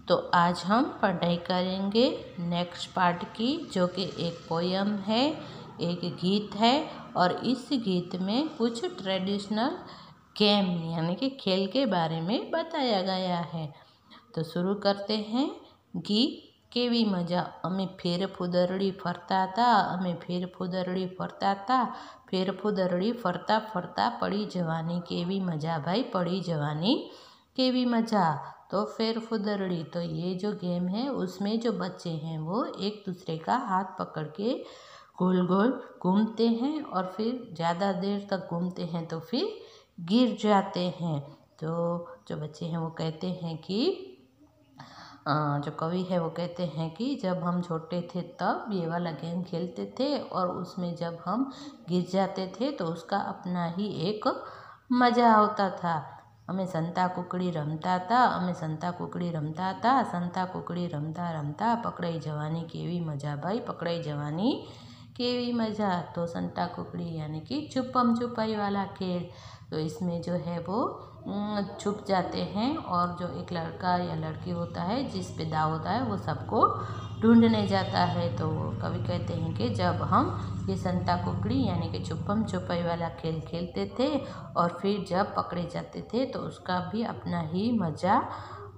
तो आज हम पढ़ाई करेंगे नेक्स्ट पार्ट की, जो कि एक पोयम है, एक गीत है और इस गीत में कुछ ट्रेडिशनल गेम यानी कि खेल के बारे में बताया गया है। तो शुरू करते हैं। गीत केवी मजा अमे फेर फुदरड़ी फरता था, अमे फेर फुदरड़ी फरता था, फेर फुदरड़ी फरता फरता पड़ी जवानी केवी मजा भाई, पड़ी जवानी केवी मजा। तो फेर फुदरड़ी, तो ये जो गेम है उसमें जो बच्चे हैं वो एक दूसरे का हाथ पकड़ के गोल गोल घूमते हैं और फिर ज़्यादा देर तक घूमते हैं तो फिर गिर जाते हैं। तो जो बच्चे हैं वो कहते हैं कि जो कवि है वो कहते हैं कि जब हम छोटे थे तब ये वाला गेम खेलते थे और उसमें जब हम गिर जाते थे तो उसका अपना ही एक मज़ा होता था। अमे संता कुकड़ी रमता था, अमे संता कुकड़ी रमता था, संता कुकड़ी रमता रमता पकड़ाई जवानी केवी मजा भाई, पकड़ाई जवानी केवी मजा। तो संता कुकड़ी यानी कि छुपम छुपाई वाला खेल। तो इसमें जो है वो छुप जाते हैं और जो एक लड़का या लड़की होता है जिस पे दाव होता है वो सबको ढूंढने जाता है। तो कवि कहते हैं कि जब हम ये संता कुकड़ी यानी कि छुपम छुपाई वाला खेल खेलते थे और फिर जब पकड़े जाते थे तो उसका भी अपना ही मज़ा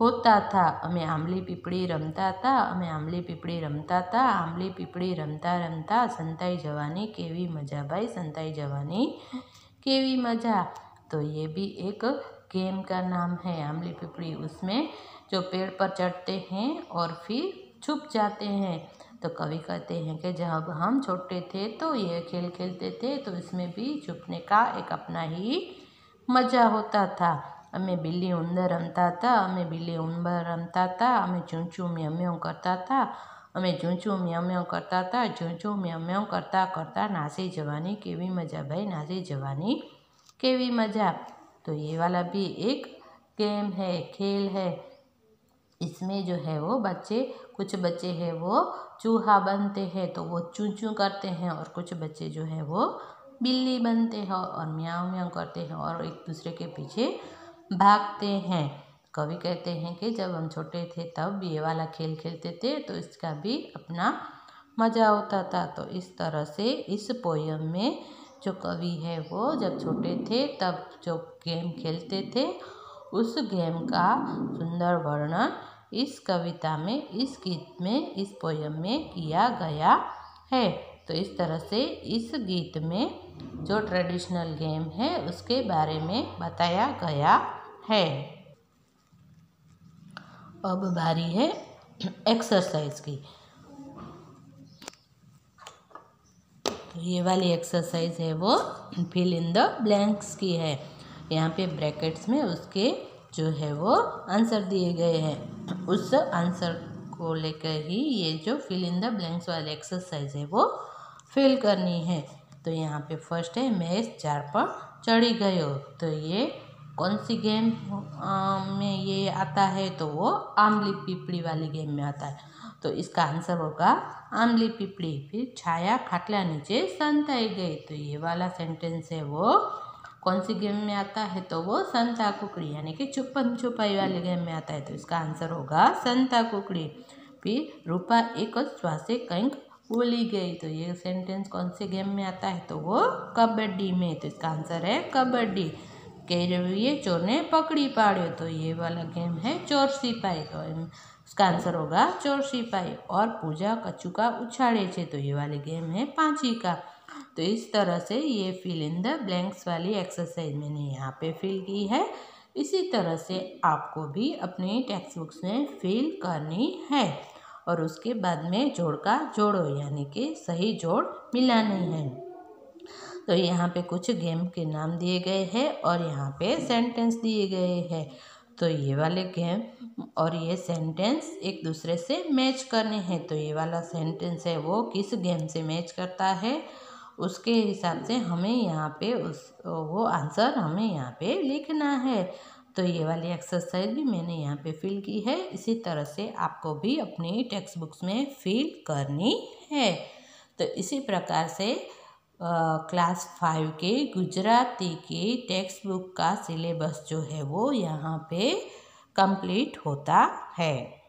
होता था। अमे आंबली पीपड़ी रमता था, अमे आंबली पीपड़ी रमता था, आंबली पीपड़ी रमता रमता संताई जवानी केवी मजा भाई, संताई जवानी केवी मजा। तो ये भी एक गेम का नाम है आंबली पिपड़ी। उसमें जो पेड़ पर चढ़ते हैं और फिर छुप जाते हैं। तो कवि कहते हैं कि जब हम छोटे थे तो ये खेल खेलते थे तो इसमें भी छुपने का एक अपना ही मज़ा होता था। अमे बिल्ली उंदर रमता था, अमे बिल्ली उंदर रमता था, अमे चूं चूं म्याऊं म्याऊं करता था, अमे चूं चूं म्याऊं म्याऊं करता था, चूं चूं म्याऊं म्याऊं करता करता नासी जवानी केवी मजा भाई, नासी जवानी केवी मजा। तो ये वाला भी एक गेम है, खेल है। इसमें जो है वो कुछ बच्चे हैं वो चूहा बनते हैं तो वो चूं चूं करते हैं और कुछ बच्चे जो है वो बिल्ली बनते हैं और म्याऊं म्याऊं करते हैं और एक दूसरे के पीछे भागते हैं। कवि कहते हैं कि जब हम छोटे थे तब ये वाला खेल खेलते थे तो इसका भी अपना मज़ा होता था। तो इस तरह से इस पोयम में जो कवि है वो जब छोटे थे तब जो गेम खेलते थे उस गेम का सुंदर वर्णन इस कविता में, इस गीत में, इस पोयम में किया गया है। तो इस तरह से इस गीत में जो ट्रेडिशनल गेम है उसके बारे में बताया गया है। अब बारी है एक्सरसाइज की। तो ये वाली एक्सरसाइज है वो फिल इन द ब्लैंक्स की है। यहाँ पे ब्रैकेट्स में उसके जो है वो आंसर दिए गए हैं। उस आंसर को लेकर ही ये जो फिल इन द ब्लैंक्स वाली एक्सरसाइज है वो फिल करनी है। तो यहाँ पे फर्स्ट है मैं इस झाड़ पर चढ़ी गयो। तो ये कौन सी गेम में ये आता है? तो वो आंबली पीपड़ी वाली गेम में आता है। तो इसका आंसर होगा आंबली पीपड़ी। फिर छाया खाटला नीचे संताई गई। तो ये वाला सेंटेंस है वो कौन सी गेम में आता है? तो वो संता कुकड़ी यानी कि छुपन छुपाई वाले गेम में आता है। तो इसका आंसर होगा संता कुकड़ी। फिर रूपा एक श्वासे कंक बोली गई। तो ये सेंटेंस कौन से गेम में आता है? तो वो कबड्डी में। तो इसका आंसर है कबड्डी। कैरवीए चोर ने पकड़ी पाड़्यो। तो ये वाला गेम है चोर सिपाही। तो इसका आंसर होगा चोर सिपाही। और पूजा कचुका उछाड़े छे। तो ये वाली गेम है पांची का। तो इस तरह से ये फिल इन द ब्लैंक्स वाली एक्सरसाइज मैंने यहाँ पे फिल की है। इसी तरह से आपको भी अपनी टेक्स्ट बुक्स में फिल करनी है और उसके बाद में जोड़ का जोड़ो यानी कि सही जोड़ मिलानी है। तो यहाँ पे कुछ गेम के नाम दिए गए हैं और यहाँ पे सेंटेंस दिए गए हैं। तो ये वाले गेम और ये सेंटेंस एक दूसरे से मैच करने हैं। तो ये वाला सेंटेंस है वो किस गेम से मैच करता है उसके हिसाब से हमें यहाँ पे वो आंसर हमें यहाँ पे लिखना है। तो ये वाली एक्सरसाइज भी मैंने यहाँ पे फिल की है। इसी तरह से आपको भी अपनी टेक्स्ट बुक्स में फिल करनी है। तो इसी प्रकार से क्लास 5 के गुजराती की टेक्स्ट बुक का सिलेबस जो है वो यहाँ पे कंप्लीट होता है।